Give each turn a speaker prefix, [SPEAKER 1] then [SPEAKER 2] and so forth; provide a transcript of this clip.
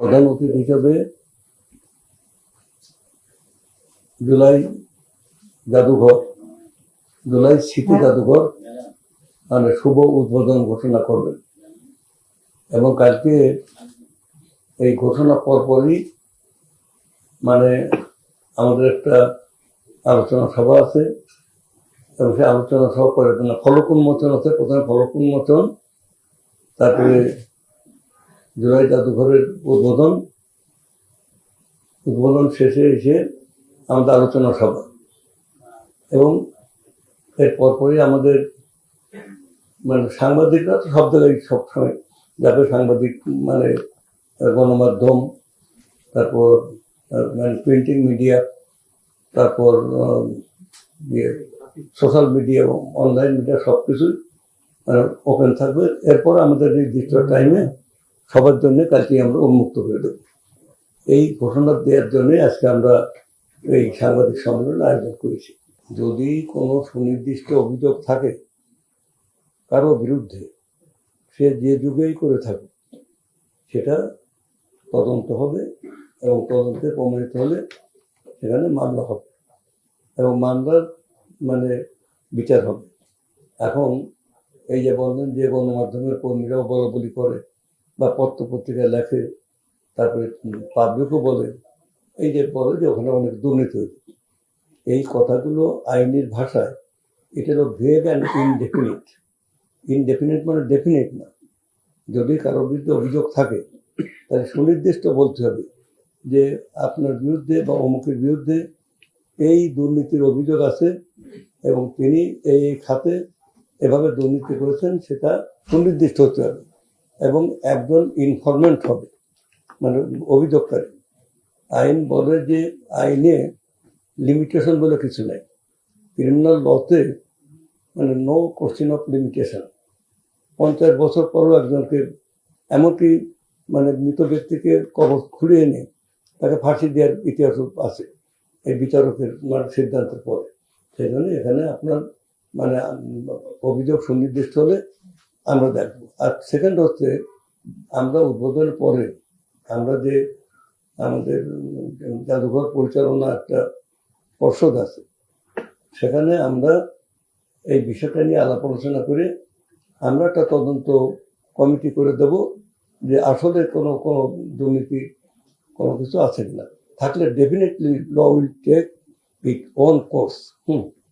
[SPEAKER 1] প্রধান অতিথি হিসেবে জুলাই স্মৃতি জাদুঘর মানে শুভ উদ্বোধন ঘোষণা করবেন এবং কালকে এই ঘোষণা পরপরই মানে আমাদের একটা আলোচনা সভা আছে এবং সেই আলোচনা সভা করে ফলক উন্মোচন আছে। প্রথমে ফলক উন্মোচন, তারপরে জুলাই জাদুঘরের উদ্বোধন শেষে এসে আমাদের আলোচনা সভা এবং এর পরপরই আমাদের মানে সাংবাদিকরা তো সব জায়গায় সবসময় যাবে, সাংবাদিক মানে গণমাধ্যম, তারপর মানে প্রিন্টিং মিডিয়া, তারপর সোশ্যাল মিডিয়া এবং অনলাইন মিডিয়া সব কিছুই মানে ওপেন থাকবে। এরপর আমাদের নির্দিষ্ট টাইমে সবার জন্য কালকে আমরা উন্মুক্ত করে দেব। এই ঘোষণা দেওয়ার জন্য আজকে আমরা এই সাংবাদিক সম্মেলন আয়োজন করেছি। যদি কোনো সুনির্দিষ্ট অভিযোগ থাকে কারো বিরুদ্ধে, সে যে যুগেই করে থাকে, সেটা তদন্ত হবে এবং তদন্তে প্রমাণিত হলে সেখানে মামলা হবে এবং মামলার মানে বিচার হবে। এখন এই যে বললেন যে গণমাধ্যমের কর্মীরাও বলাবলি করে বা পত্র পত্রিকায় লেখে, তারপরে পাবলিকও বলে, এই যে বলে যে ওখানে অনেক দুর্নীতি হয়েছে, এই কথাগুলো আইনের ভাষায় এটা হলো ভেগ অ্যান্ড ইনডেফিনিট। ইনডেফিনিট মানে ডেফিনিট না। যদি কারোর বিরুদ্ধে অভিযোগ থাকে তাহলে সুনির্দিষ্ট বলতে হবে যে আপনার বিরুদ্ধে বা অমুকের বিরুদ্ধে এই দুর্নীতির অভিযোগ আছে এবং তিনি এই খাতে এভাবে দুর্নীতি করেছেন, সেটা সুনির্দিষ্ট হতে হবে এবং একজন ইনফরমেন্ট হবে মানে অভিযোগকারী। আইন বলে যে আইনে লিমিটেশন বলে কিছু নাই। ক্রিমিনাল লতে মানে নো কোশ্চেন অফ লিমিটেশন। 50 বছর পরও একজনকে, এমনকি মানে মৃত ব্যক্তিকে কবর খুঁড়ে এনে তাকে ফাঁসি দেওয়ার ইতিহাস আছে এই বিচারকের মানে সিদ্ধান্তের পরে। সেই জন্য এখানে আপনার মানে অভিযোগ সুনির্দিষ্ট হলে আমরা দেখবো। আর সেকেন্ড হচ্ছে, আমরা উদ্বোধনের পরে আমরা যে আমাদের জাদুঘর পরিচালনা একটা পর্ষদ আছে, সেখানে আমরা এই বিষয়টা নিয়ে আলাপ আলোচনা করে আমরা একটা তদন্ত কমিটি করে দেব যে আসলে কোনো দুর্নীতি কোনো কিছু আছে কিনা। থাকলে definitely law will take it on course.